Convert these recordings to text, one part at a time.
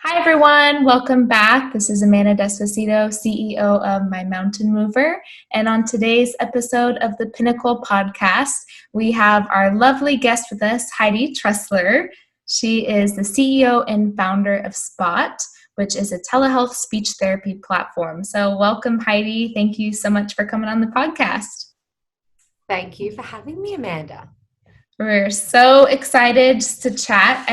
Hi, everyone. Welcome back. This is Amanda Despacito, CEO of My Mountain Mover. And on today's episode of the Pinnacle podcast, we have our lovely guest with us, Heidi Tressler. She is the CEO and founder of Spot, which is a telehealth speech therapy platform. So welcome, Heidi. Thank you so much for coming on the podcast. Thank you for having me, Amanda. We're so excited to chat.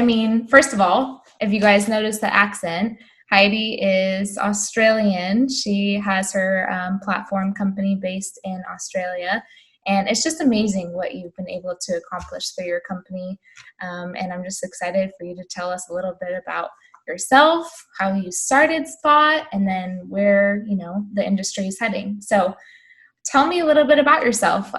First of all, if you guys notice the accent, Heidi is Australian. She has her platform company based in Australia. And it's just amazing what you've been able to accomplish through your company. And I'm just excited for you to tell us a little bit about yourself, how you started Spot, and then where, the industry is heading. So tell me a little bit about yourself.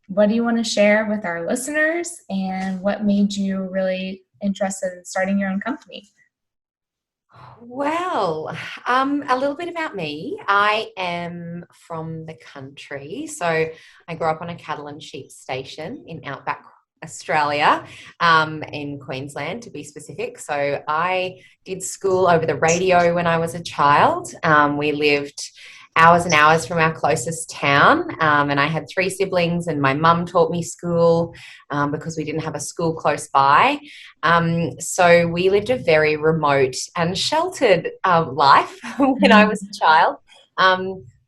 What do you want to share with our listeners, and what made you really interested in starting your own company? Well, a little bit about me. I am from the country. So I grew up on a cattle and sheep station in outback Australia, in Queensland to be specific. So I did school over the radio when I was a child. We lived hours and hours from our closest town. And I had three siblings, and my mum taught me school because we didn't have a school close by. So we lived a very remote and sheltered life when I was a child.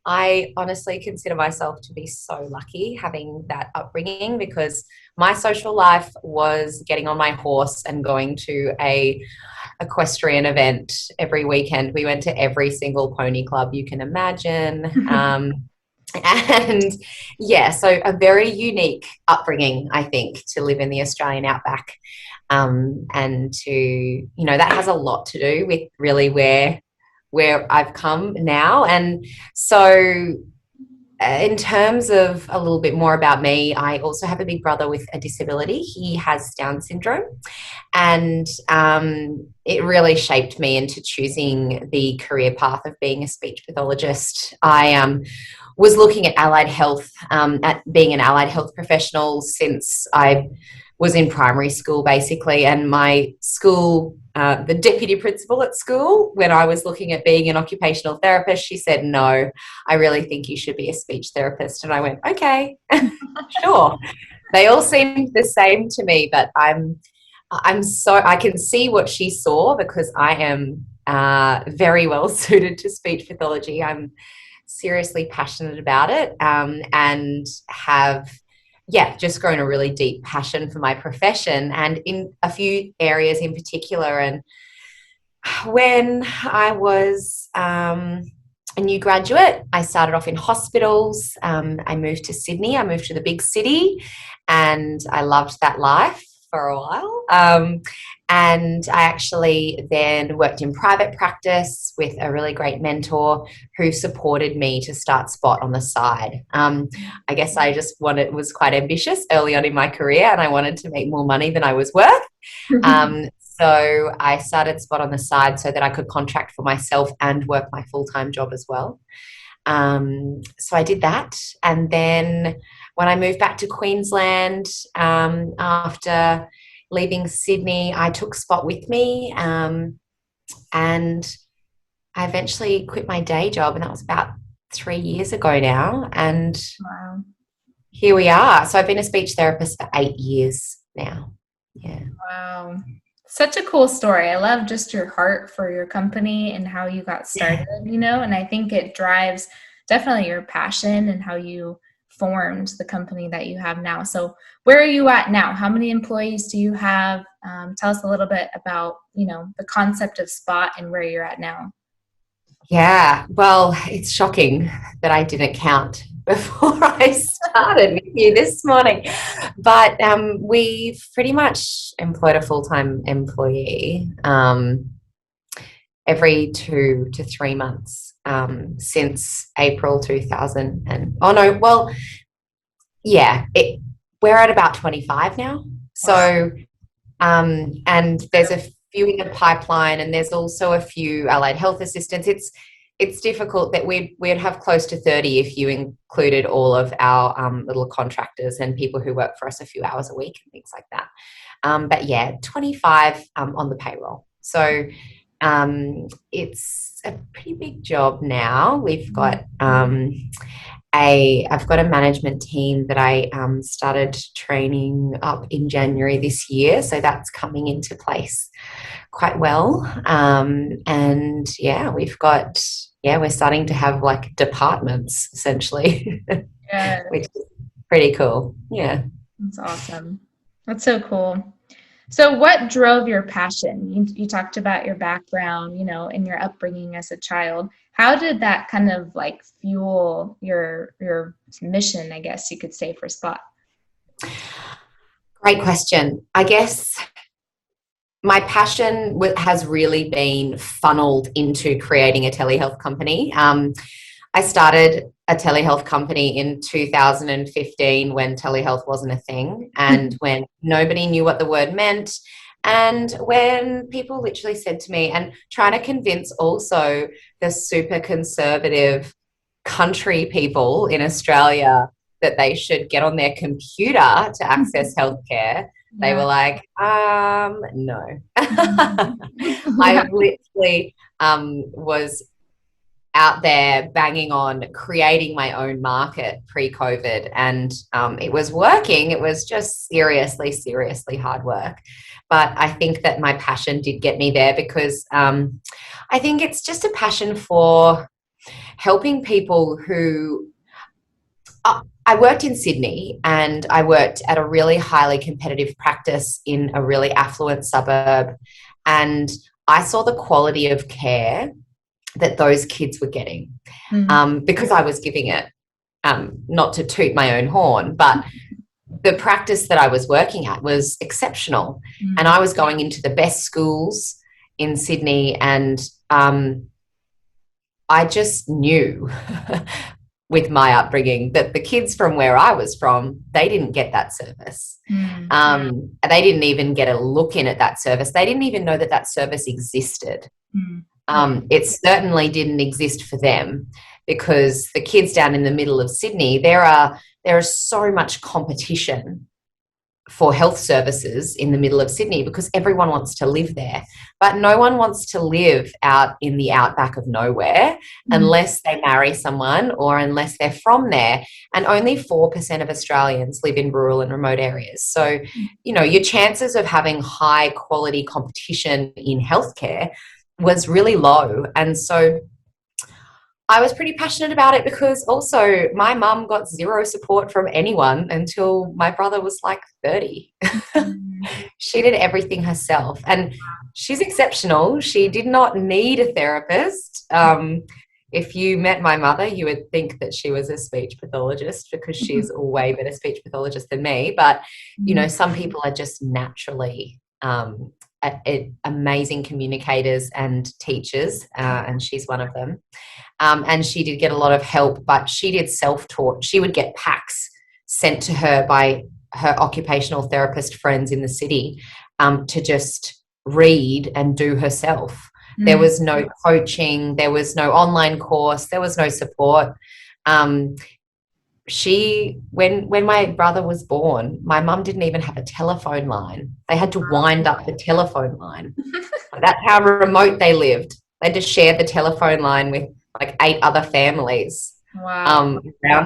I honestly consider myself to be so lucky having that upbringing, because my social life was getting on my horse and going to a equestrian event every weekend. We went to every single pony club you can imagine. And yeah, so a very unique upbringing, I think, to live in the Australian outback. And to, that has a lot to do with really where I've come now. And so in terms of a little bit more about me, I also have a big brother with a disability. He has Down syndrome, and it really shaped me into choosing the career path of being a speech pathologist. I was looking at allied health, at being an allied health professional since I was in primary school, basically. And my school, the deputy principal at school, when I was looking at being an occupational therapist, she said, "No, I really think you should be a speech therapist." And I went, "Okay, sure." They all seemed the same to me, but I can see what she saw, because I am very well suited to speech pathology. I'm seriously passionate about it, and have just grown a really deep passion for my profession, and in a few areas in particular. And when I was a new graduate, I started off in hospitals. I moved to Sydney. I moved to the big city, and I loved that life for a while. And I actually then worked in private practice with a really great mentor who supported me to start Spot on the side. I guess I just was quite ambitious early on in my career, and I wanted to make more money than I was worth. So I started Spot on the side so that I could contract for myself and work my full-time job as well. So I did that. And then when I moved back to Queensland, after leaving Sydney, I took Spot with me, and I eventually quit my day job, and that was about 3 years ago now. And Wow. Here we are. So I've been a speech therapist for 8 years now. Yeah. Wow. Such a cool story. I love just your heart for your company and how you got started, and I think it drives definitely your passion and how you formed the company that you have now. So where are you at now? How many employees do you have? Tell us a little bit about, the concept of Spot and where you're at now. Yeah, well, it's shocking that I didn't count before I started with you this morning. But we've pretty much employed a full-time employee every 2 to 3 months since April 2000. We're at about 25 now. So, and there's a few in the pipeline, and there's also a few allied health assistants. It's difficult that we'd have close to 30 if you included all of our little contractors and people who work for us a few hours a week and things like that. But yeah, 25 on the payroll. So it's a pretty big job now. We've got I've got a management team that I started training up in January this year, so that's coming into place quite well. And yeah, we're starting to have like departments essentially, Yeah, which is pretty cool. Yeah. that's awesome. That's so cool. So what drove your passion? You talked about your background, and your upbringing as a child. How did that kind of like fuel your mission, I guess you could say, for Spot? Great question. I guess my passion has really been funneled into creating a telehealth company. I started a telehealth company in 2015 when telehealth wasn't a thing and when nobody knew what the word meant. And when people literally said to me, and trying to convince also the super conservative country people in Australia that they should get on their computer to access healthcare, they were like, no. I literally was out there banging on creating my own market pre-COVID, and it was working. It was just seriously hard work. But I think that my passion did get me there because I think it's just a passion for helping people who I worked in Sydney and I worked at a really highly competitive practice in a really affluent suburb, and I saw the quality of care that those kids were getting because I was giving it, not to toot my own horn, but the practice that I was working at was exceptional. And I was going into the best schools in Sydney, and I just knew with my upbringing that the kids from where I was from, they didn't get that service. They didn't even get a look in at that service. They didn't even know that that service existed. It certainly didn't exist for them because the kids down in the middle of Sydney, there is so much competition for health services in the middle of Sydney because everyone wants to live there, but no one wants to live out in the outback of nowhere unless they marry someone or unless they're from there. And only 4% of Australians live in rural and remote areas. So, your chances of having high quality competition in healthcare was really low. And so I was pretty passionate about it because also my mum got zero support from anyone until my brother was like 30. She did everything herself and she's exceptional. She did not need a therapist. If you met my mother, you would think that she was a speech pathologist because she's a way better speech pathologist than me. But, some people are just naturally amazing communicators and teachers, and she's one of them. And she did get a lot of help, but she did self-taught. She would get packs sent to her by her occupational therapist friends in the city to just read and do herself. There was no coaching. There was no online course. There was no support. When my brother was born, my mum didn't even have a telephone line. They had to wind up the telephone line. That's how remote they lived. They just shared the telephone line with like 8 other families around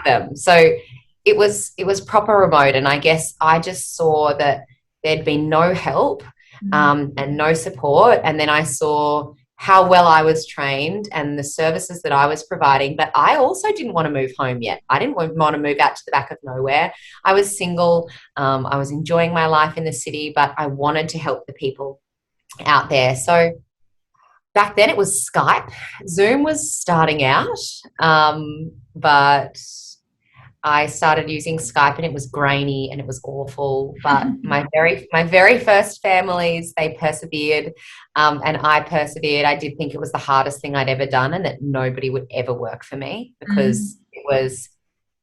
them. So it was proper remote. And I guess I just saw that there'd been no help and no support. And then I saw how well I was trained and the services that I was providing. But I also didn't want to move home yet. I didn't want to move out to the back of nowhere. I was single. I was enjoying my life in the city, but I wanted to help the people out there. So back then it was Skype. Zoom was starting out, but I started using Skype and it was grainy and it was awful. But my very first families, they persevered, and I persevered. I did think it was the hardest thing I'd ever done and that nobody would ever work for me because it was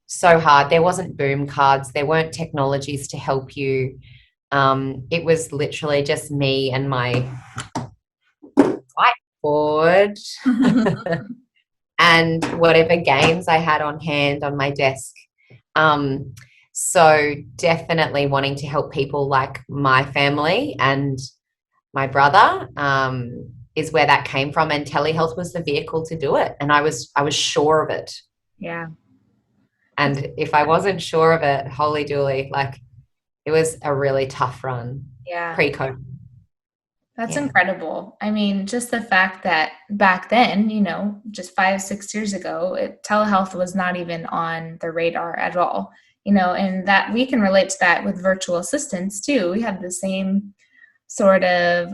so hard. There wasn't boom cards. There weren't technologies to help you. It was literally just me and my whiteboard and whatever games I had on hand on my desk. So definitely wanting to help people like my family and my brother. is where that came from, and telehealth was the vehicle to do it. And I was sure of it. Yeah. And if I wasn't sure of it, holy dooly, like it was a really tough run Yeah. pre-COVID. That's Yeah. incredible. I mean, just the fact that back then, just 5, 6 years ago, telehealth was not even on the radar at all, and that we can relate to that with virtual assistants too. We have the same sort of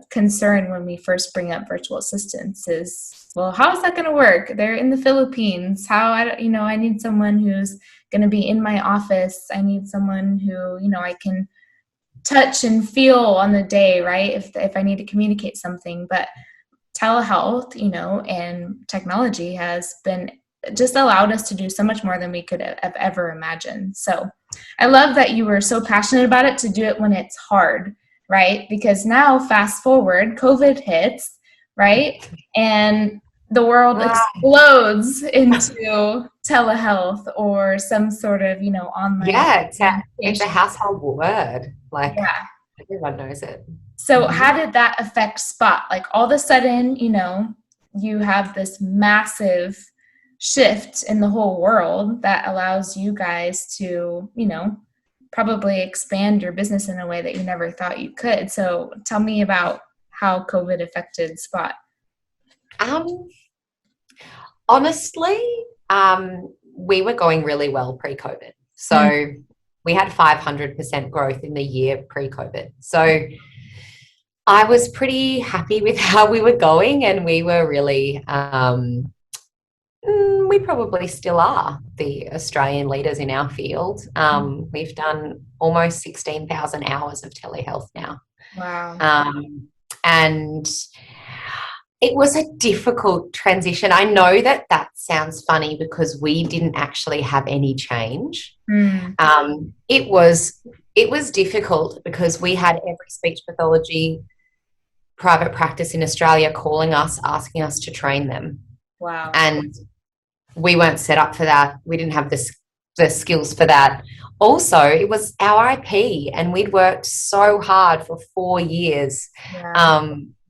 concern when we first bring up virtual assistants is, well, how is that going to work? They're in the Philippines. I need someone who's going to be in my office. I need someone who, I can touch and feel on the day, right? If I need to communicate something. But telehealth, and technology has been just allowed us to do so much more than we could have ever imagined. So I love that you were so passionate about it to do it when it's hard, right? Because now, fast forward, COVID hits, right? And the world explodes into telehealth or some sort of, online. Yeah, it's a household word. Like, yeah. Everyone knows it. So how did that affect Spot? Like all of a sudden, you have this massive shift in the whole world that allows you guys to, probably expand your business in a way that you never thought you could. So tell me about how COVID affected Spot. Honestly, we were going really well pre-COVID. So we had 500% growth in the year pre-COVID. So I was pretty happy with how we were going, and we were really, we probably still are the Australian leaders in our field. We've done almost 16,000 hours of telehealth now. Wow. And it was a difficult transition. I know that sounds funny because we didn't actually have any change. It was difficult because we had every speech pathology private practice in Australia calling us, asking us to train them. Wow. And we weren't set up for that. We didn't have the skills for that. Also, it was our IP, and we'd worked so hard for 4 years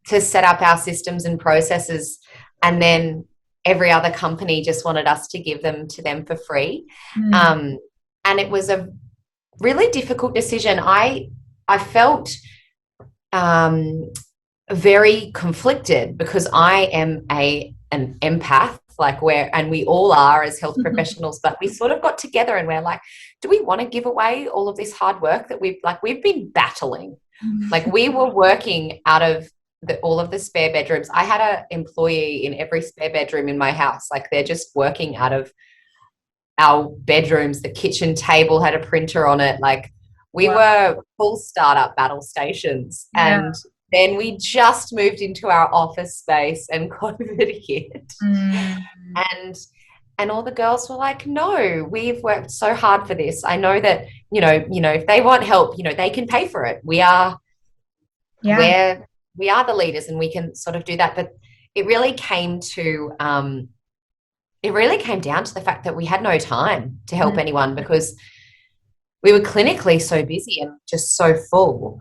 to set up our systems and processes, and then every other company just wanted us to give them to them for free. And it was a really difficult decision. I felt very conflicted because I am an empath, and we all are as health professionals, but we sort of got together and we're like, do we want to give away all of this hard work that we've been battling? Like, we were working out of all of the spare bedrooms. I had an employee in every spare bedroom in my house. Like, they're just working out of our bedrooms. The kitchen table had a printer on it. Like, we were full startup battle stations. And then we just moved into our office space and COVID hit. And all the girls were like, no, we've worked so hard for this. I know that, if they want help, they can pay for it. We are the leaders, and we can sort of do that. But it really came down to the fact that we had no time to help anyone because we were clinically so busy and just so full.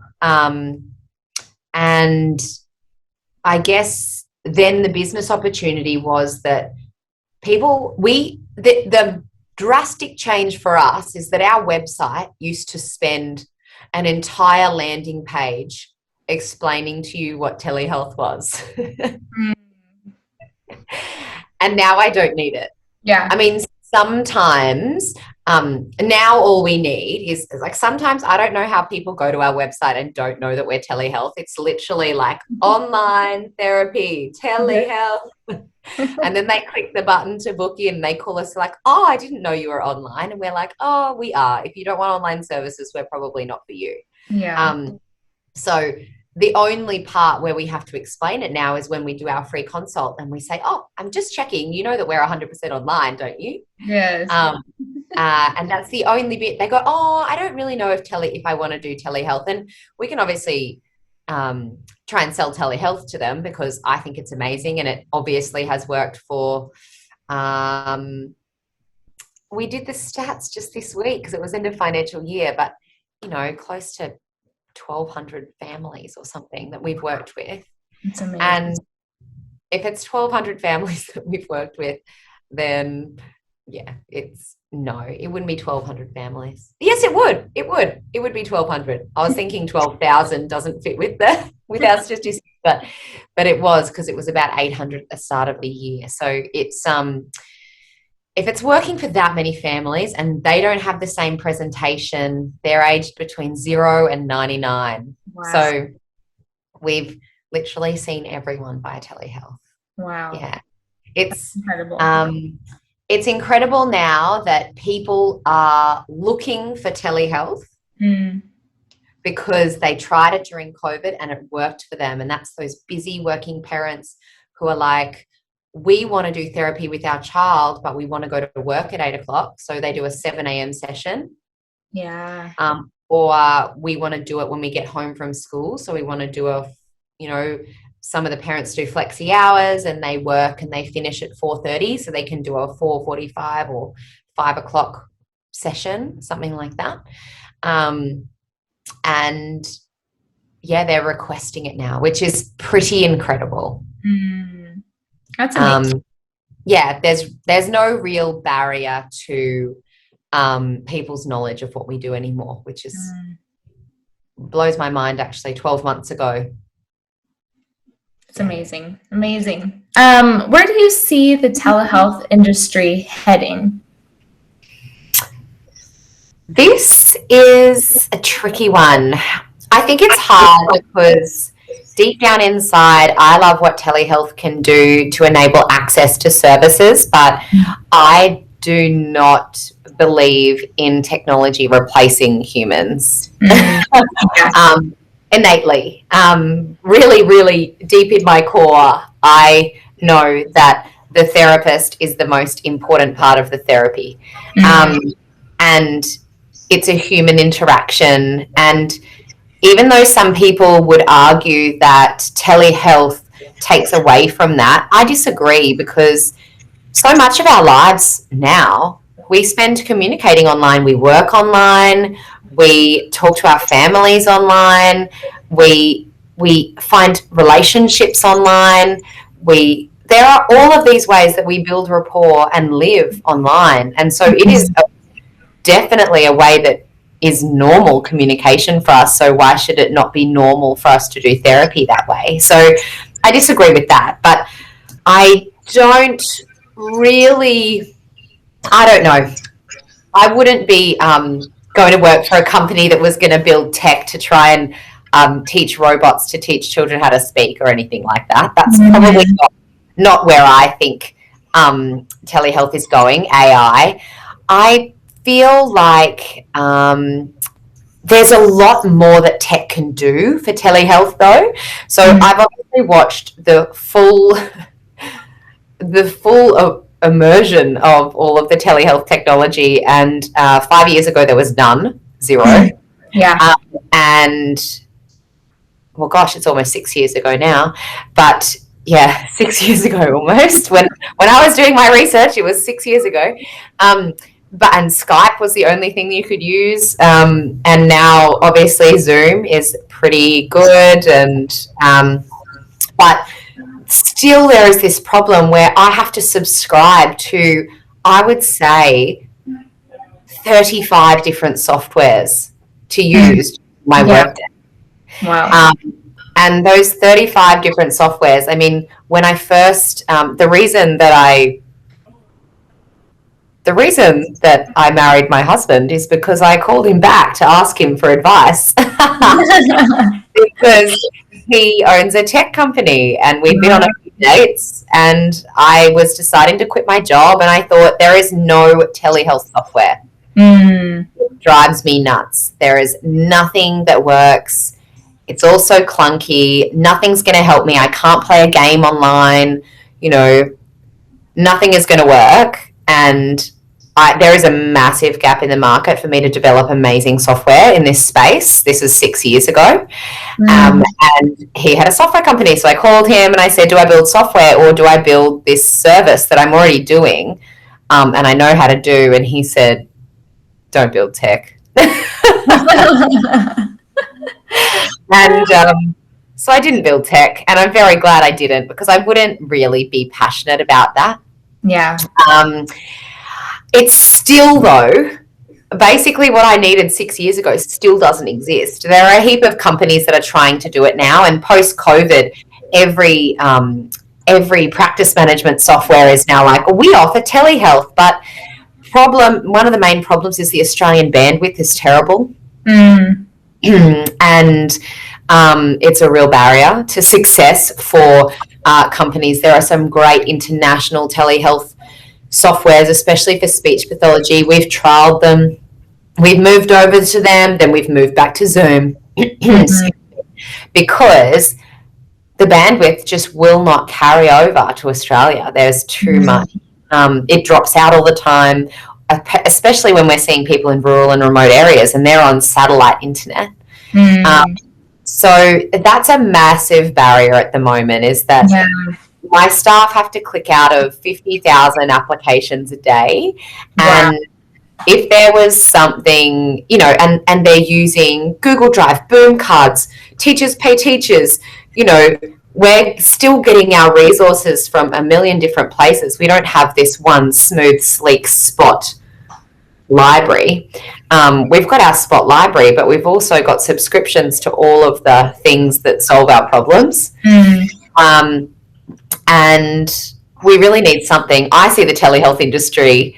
And I guess then the business opportunity was that the drastic change for us is that our website used to spend an entire landing page explaining to you what telehealth was. And now I don't need it. Yeah. I mean, sometimes now all we need is like, sometimes I don't know how people go to our website and don't know that we're telehealth. It's literally like online therapy, telehealth. And then they click the button to book in. They call us like, oh, I didn't know you were online. And we're like, oh, we are. If you don't want online services, we're probably not for you. Yeah. So the only part where we have to explain it now is when we do our free consult and we say, oh, I'm just checking. You know that we're 100% online, don't you? Yes. And that's the only bit. They go, oh, I don't really know if I want to do telehealth. And we can obviously try and sell telehealth to them because I think it's amazing, and it obviously has worked for we did the stats just this week because it was end of financial year, but close to 1,200 families or something that we've worked with. It's amazing. And if it's 1,200 families that we've worked with, then yeah, it wouldn't be 1,200 families. Yes, it would. It would be 1,200. I was thinking 12,000 doesn't fit with our statistics, but it was, because it was about 800 at the start of the year. So it's if it's working for that many families and they don't have the same presentation, they're aged between 0 and 99. Wow. So we've literally seen everyone via telehealth. Wow. Yeah. It's incredible. It's incredible now that people are looking for telehealth because they tried it during COVID and it worked for them. And that's those busy working parents who are like, we want to do therapy with our child, but we want to go to work at 8 o'clock. So they do a 7 a.m. session. Yeah. Or we want to do it when we get home from school. So we want to do some of the parents do flexi hours and they work and they finish at 4:30, so they can do a 4:45 or 5 o'clock session, something like that. And yeah, they're requesting it now, which is pretty incredible. That's amazing. Yeah, there's no real barrier to people's knowledge of what we do anymore, which is blows my mind. Actually, 12 months ago. It's amazing. Where do you see the telehealth industry heading? This is a tricky one. I think it's hard because deep down inside, I love what telehealth can do to enable access to services, but I do not believe in technology replacing humans. Innately. Really, really deep in my core, I know that the therapist is the most important part of the therapy. And it's a human interaction. And even though some people would argue that telehealth takes away from that, I disagree, because so much of our lives now, we spend communicating online. We work online. We talk to our families online. We find relationships online. There are all of these ways that we build rapport and live online. And so it is definitely a way that is normal communication for us. So why should it not be normal for us to do therapy that way? So I disagree with that. But I don't know. I wouldn't be going to work for a company that was going to build tech to try and teach robots to teach children how to speak or anything like that. That's probably not where I think telehealth is going, AI. I feel like there's a lot more that tech can do for telehealth, though. So I've obviously watched the full immersion of all of the telehealth technology, and 5 years ago there was none, zero. Yeah. And well, gosh, it's almost 6 years ago now, but yeah, 6 years ago almost. When I was doing my research, it was 6 years ago. And Skype was the only thing you could use. And now obviously Zoom is pretty good, but still there is this problem where I have to subscribe to, I would say, 35 different softwares to use my work day. Wow. And those 35 different softwares, I mean, when I first, the reason that I married my husband is because I called him back to ask him for advice. Because he owns a tech company and we'd been on a few dates, and I was deciding to quit my job, and I thought, there is no telehealth software. It drives me nuts. There is nothing that works. It's all so clunky. Nothing's going to help me. I can't play a game online. Nothing is going to work. And there is a massive gap in the market for me to develop amazing software in this space. This is 6 years ago. And he had a software company. So I called him and I said, do I build software or do I build this service that I'm already doing and I know how to do? And he said, don't build tech. And So I didn't build tech, and I'm very glad I didn't, because I wouldn't really be passionate about that. Yeah. It's still, though, basically what I needed 6 years ago still doesn't exist. There are a heap of companies that are trying to do it now, and post-COVID, every practice management software is now like, we offer telehealth, but one of the main problems is the Australian bandwidth is terrible. And it's a real barrier to success for companies. There are some great international telehealth softwares, especially for speech pathology. We've trialed them. We've moved over to them. Then we've moved back to Zoom because the bandwidth just will not carry over to Australia. There's too much. It drops out all the time, especially when we're seeing people in rural and remote areas and they're on satellite internet. So that's a massive barrier at the moment, is that my staff have to click out of 50,000 applications a day. And if there was something, and they're using Google Drive, boom cards, teachers pay teachers, we're still getting our resources from a million different places. We don't have this one smooth, sleek spot library. We've got our spot library, but we've also got subscriptions to all of the things that solve our problems. And we really need something. I see the telehealth industry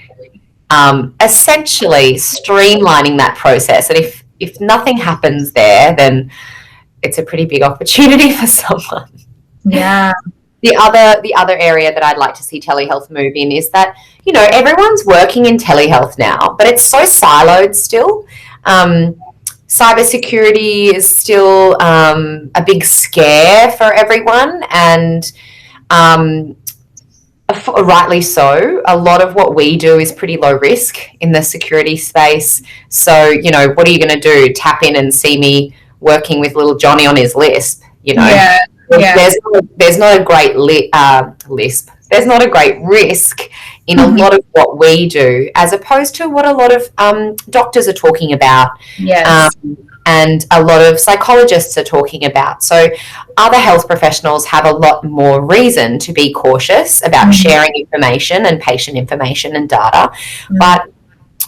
essentially streamlining that process. And if nothing happens there, then it's a pretty big opportunity for someone. Yeah. The other area that I'd like to see telehealth move in is that, everyone's working in telehealth now, but it's so siloed still. Cybersecurity is still a big scare for everyone, and rightly so. A lot of what we do is pretty low risk in the security space. So, what are you going to do? Tap in and see me working with little Johnny on his Lisp, Yeah. There's not a great Lisp. There's not a great risk in a lot of what we do, as opposed to what a lot of doctors are talking about. Yes. And a lot of psychologists are talking about. So other health professionals have a lot more reason to be cautious about sharing information and patient information and data. But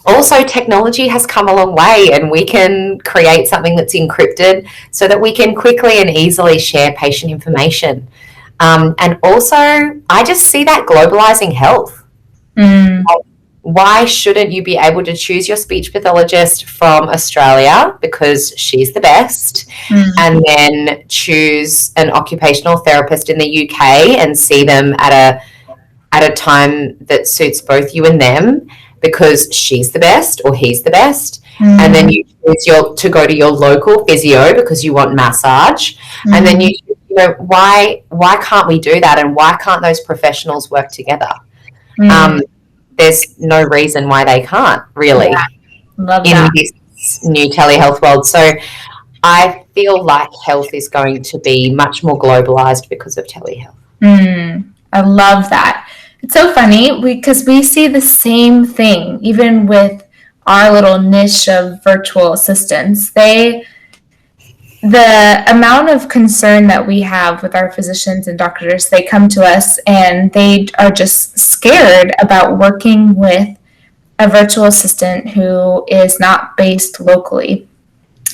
also, technology has come a long way, and we can create something that's encrypted so that we can quickly and easily share patient information. And also, I just see that globalizing health. Why shouldn't you be able to choose your speech pathologist from Australia because she's the best, and then choose an occupational therapist in the UK and see them at a time that suits both you and them, because she's the best or he's the best, and then you choose to go to your local physio because you want massage, and then why can't we do that, and why can't those professionals work together? There's no reason why they can't, really, in this new telehealth world. So I feel like health is going to be much more globalized because of telehealth. I love that. It's so funny because we see the same thing, even with our little niche of virtual assistants. The amount of concern that we have with our physicians and doctors, they come to us and they are just scared about working with a virtual assistant who is not based locally.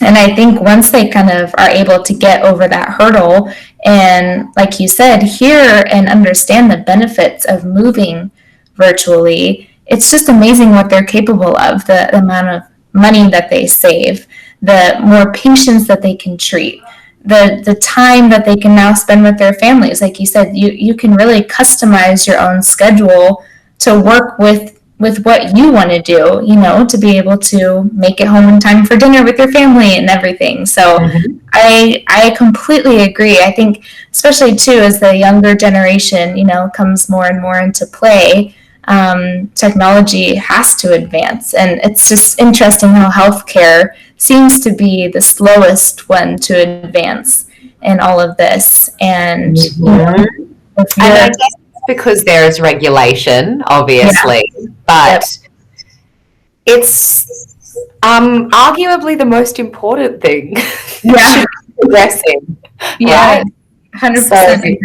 And I think once they kind of are able to get over that hurdle and, like you said, hear and understand the benefits of moving virtually, it's just amazing what they're capable of, the amount of money that they save, the more patients that they can treat, the time that they can now spend with their families. Like you said, you can really customize your own schedule to work with what you want to do, to be able to make it home in time for dinner with your family and everything. So I completely agree. I think, especially too, as the younger generation, comes more and more into play, technology has to advance. And it's just interesting how healthcare seems to be the slowest one to advance in all of this. And, and I guess because there is regulation, obviously, but it's arguably the most important thing. progressing, Yeah, right? 100% So agree.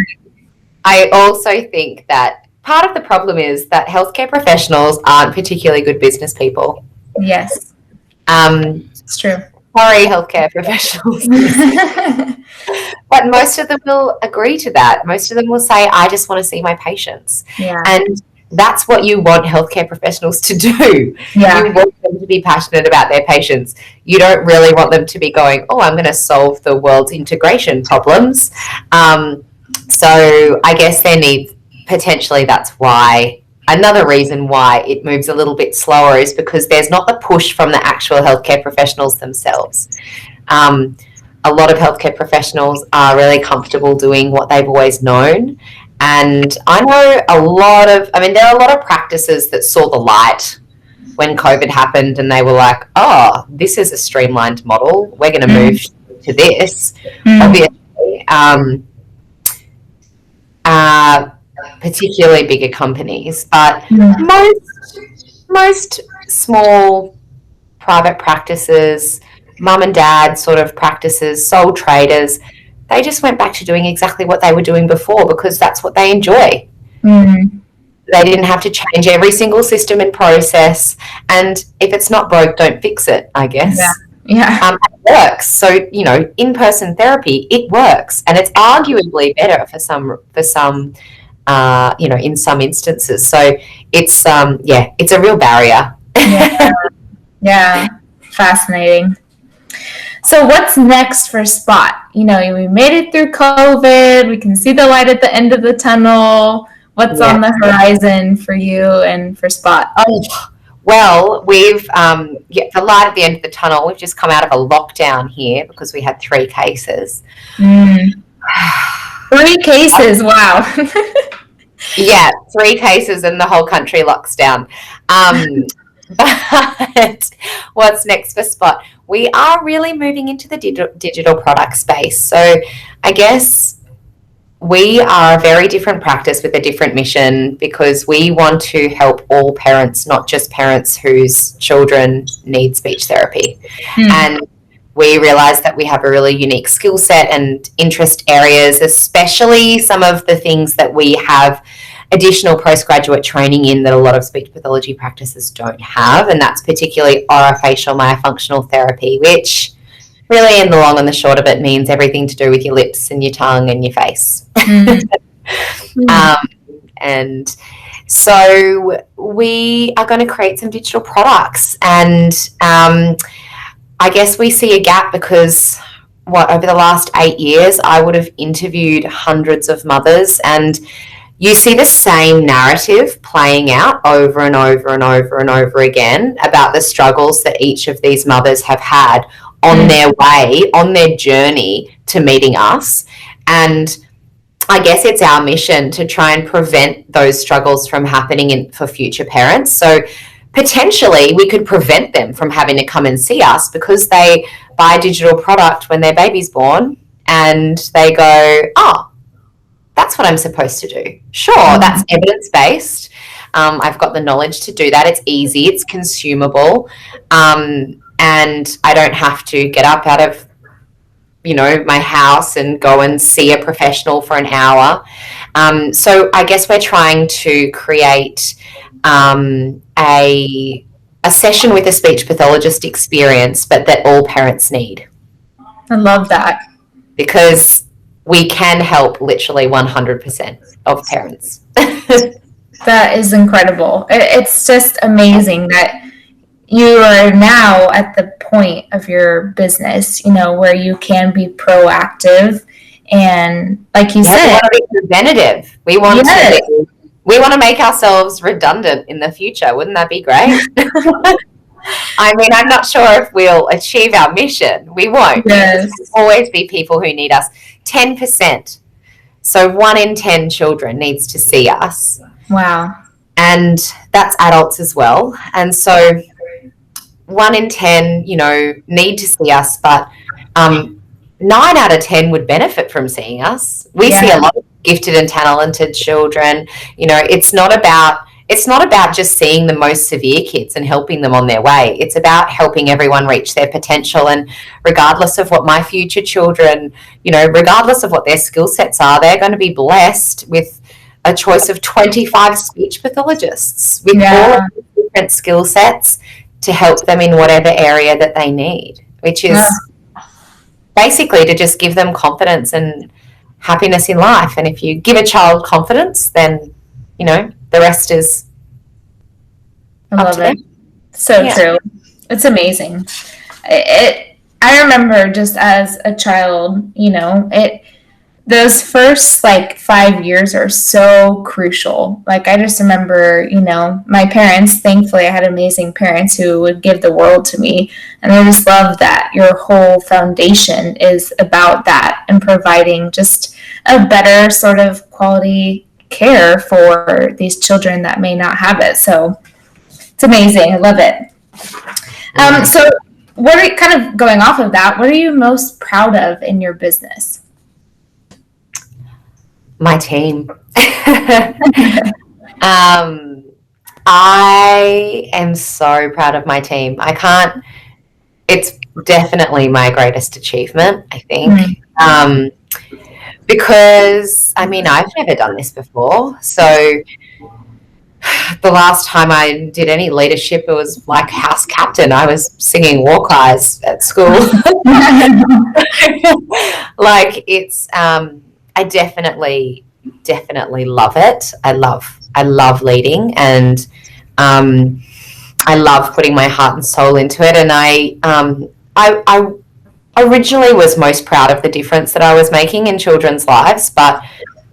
I also think that part of the problem is that healthcare professionals aren't particularly good business people. Yes, Um, it's true. Sorry, healthcare professionals listening. But most of them will agree to that. Most of them will say, I just want to see my patients. Yeah, And that's what you want healthcare professionals to do. You yeah, want them to be passionate about their patients. You don't really want them to be going, oh, I'm going to solve the world's integration problems. So I guess there needs, potentially that's why, another reason why it moves a little bit slower is because there's not the push from the actual healthcare professionals themselves. Um, a lot of healthcare professionals are really comfortable doing what they've always known. And I know there are a lot of practices that saw the light when COVID happened and they were like, oh, this is a streamlined model. We're going to move to this, mm, obviously. Particularly bigger companies, but mm, most small private practices, mum and dad sort of practices, sole traders, they just went back to doing exactly what they were doing before because that's what they enjoy. mm. They didn't have to change every single system and process. And if it's not broke, don't fix it, I Yeah, guess. yeah, It works. So, in-person therapy, it works. And it's arguably better for some, in some instances. So it's a real barrier. yeah, yeah. Fascinating. So what's next for Spot? We made it through COVID. We can see the light at the end of the tunnel. What's Yeah. on the horizon for you and for Spot? Oh, well, we've the light at the end of the tunnel. We've just come out of a lockdown here because we had 3 cases. Mm. 3 cases. Wow. Yeah, 3 cases and the whole country locks down. But what's next for Spot? We are really moving into the digital product space. So I guess we are a very different practice with a different mission because we want to help all parents, not just parents whose children need speech therapy. Mm. And we realize that we have a really unique skill set and interest areas, especially some of the things that we have additional postgraduate training in that a lot of speech pathology practices don't have. And that's particularly orofacial myofunctional therapy, which really in the long and the short of it means everything to do with your lips and your tongue and your face. Mm. And so we are going to create some digital products. And I guess we see a gap because over the last 8 years, I would have interviewed hundreds of mothers, and you see the same narrative playing out over and over and over and over again about the struggles that each of these mothers have had on their way, on their journey to meeting us. And I guess it's our mission to try and prevent those struggles from happening for future parents. So potentially we could prevent them from having to come and see us because they buy a digital product when their baby's born and they go, oh, that's what I'm supposed to do. Sure, that's evidence-based. I've got the knowledge to do that. It's easy, it's consumable, and I don't have to get up out of my house and go and see a professional for an hour. So I guess we're trying to create a session with a speech pathologist experience, but that all parents need. I love that. Because we can help literally 100% of parents. That is incredible. It's just amazing that you are now at the point of your business, where you can be proactive and, like you said, we want to be preventative. We want to make ourselves redundant in the future. Wouldn't that be great? I mean, I'm not sure if we'll achieve our mission. We won't. Yes. There'll always be people who need us. 10%. So 1 in 10 children needs to see us. Wow. And that's adults as well. And so 1 in 10, need to see us, but 9 out of 10 would benefit from seeing us. We see a lot of gifted and talented children. It's not about it's not about just seeing the most severe kids and helping them on their way. It's about helping everyone reach their potential. And regardless of what my future children, regardless of what their skill sets are, they're going to be blessed with a choice of 25 speech pathologists with all of the different skill sets to help them in whatever area that they need, which is basically to just give them confidence and happiness in life. And if you give a child confidence, then the rest is up to them. So true. It's amazing. I remember just as a child, those first 5 years are so crucial. I just remember, my parents, thankfully I had amazing parents who would give the world to me. And I just love that your whole foundation is about that and providing just a better sort of quality care for these children that may not have it. So it's amazing. I love it. So what are you, kind of going off of that, what are you most proud of in your business? My team. I am so proud of my team. It's definitely my greatest achievement, I think. Because, I've never done this before. So the last time I did any leadership, it was like house captain. I was singing war cries at school. I definitely love it. I love leading, and I love putting my heart and soul into it. And I originally was most proud of the difference that I was making in children's lives, but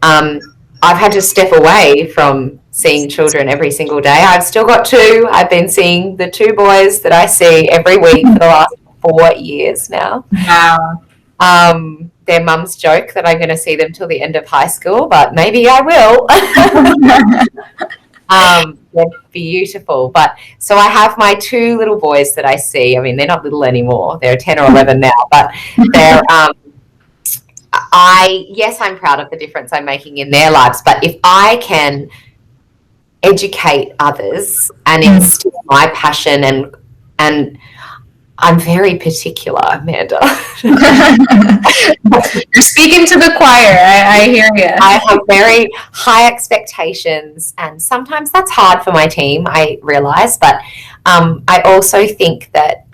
I've had to step away from seeing children every single day. I've still got two. I've been seeing the two boys that I see every week for the last 4 years now. Wow. Their mums joke that I'm going to see them till the end of high school, but maybe I will. They're beautiful. But so I have my two little boys that I see. They're not little anymore. They're 10 or 11 now, but they're, I'm proud of the difference I'm making in their lives. But if I can educate others and instill my passion, and I'm very particular, Amanda. You're speaking to the choir. I hear you. I have very high expectations, and sometimes that's hard for my team, I realize. But I also think that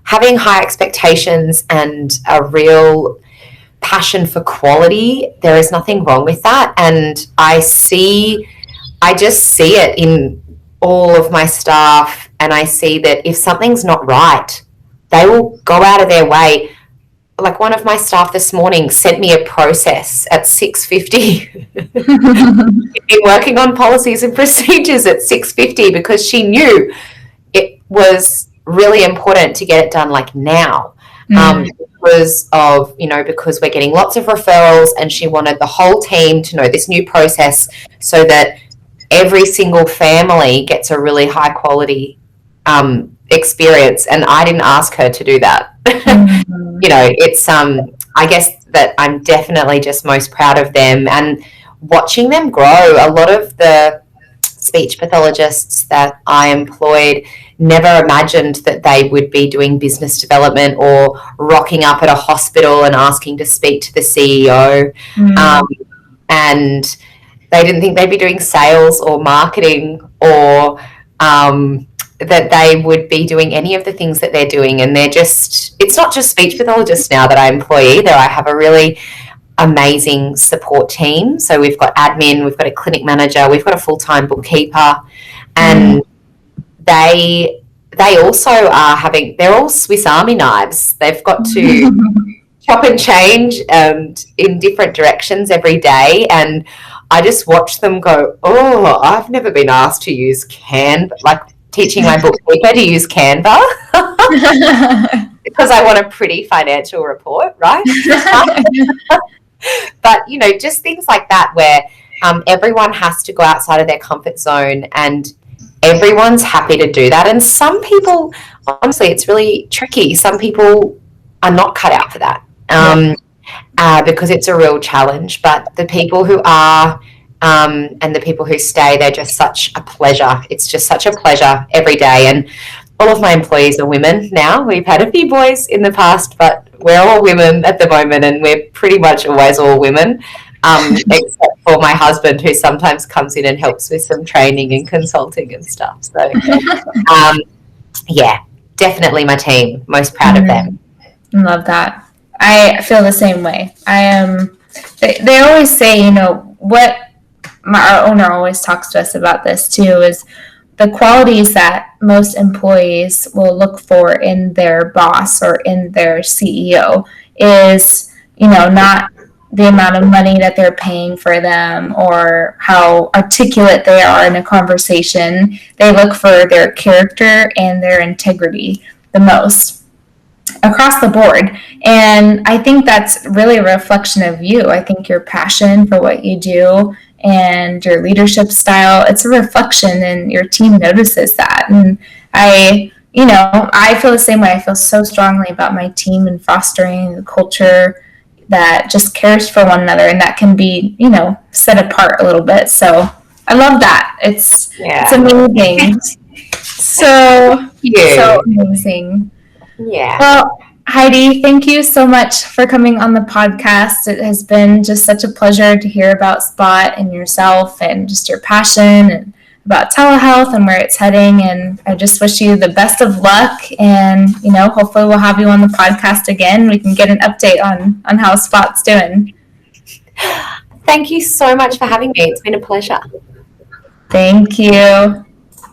having high expectations and a real passion for quality, there is nothing wrong with that. And I just see it in all of my staff, and I see that if something's not right, they will go out of their way. Like one of my staff this morning sent me a process at 6:50. She'd been working on policies and procedures at 6:50 because she knew it was really important to get it done now. Because we're getting lots of referrals, and she wanted the whole team to know this new process so that every single family gets a really high quality experience. And I didn't ask her to do that. It's I guess that I'm definitely just most proud of them and watching them grow. A lot of the speech pathologists that I employed never imagined that they would be doing business development or rocking up at a hospital and asking to speak to the CEO. And they didn't think they'd be doing sales or marketing, or that they would be doing any of the things that they're doing. And it's not just speech pathologists now that I employ either. I have a really amazing support team. So we've got admin, we've got a clinic manager, we've got a full-time bookkeeper, and they also they're all Swiss Army knives. They've got to chop and change in different directions every day. And I just watch them go, oh, I've never been asked to use Canva, teaching my bookkeeper to use Canva because I want a pretty financial report, right? But, just things like that where everyone has to go outside of their comfort zone, and everyone's happy to do that. And some people, honestly, it's really tricky. Some people are not cut out for that because it's a real challenge. But the people who are and the people who stay, they're just such a pleasure. It's just such a pleasure every day. And all of my employees are women now. We've had a few boys in the past, but we're all women at the moment, and we're pretty much always all women, except for my husband, who sometimes comes in and helps with some training and consulting and stuff. So, yeah, definitely my team. Most proud of them. Love that. I feel the same way. I am. They always say, you know, what our owner always talks to us about this too, is the qualities that most employees will look for in their boss or in their CEO is, you know, not the amount of money that they're paying for them or how articulate they are in a conversation. They look for their character and their integrity the most across the board. And I think that's really a reflection of you. I think your passion for what you do and your leadership style, it's a reflection, and your team notices that. And I feel the same way. I feel so strongly about my team and fostering a culture that just cares for one another, and that can be, you know, set apart a little bit. So I love that. It's amazing. So amazing. Yeah. Well, Heidi, thank you so much for coming on the podcast. It has been just such a pleasure to hear about Spot and yourself and just your passion and about telehealth and where it's heading. And I just wish you the best of luck. And, you know, hopefully we'll have you on the podcast again. We can get an update on how Spot's doing. Thank you so much for having me. It's been a pleasure. Thank you.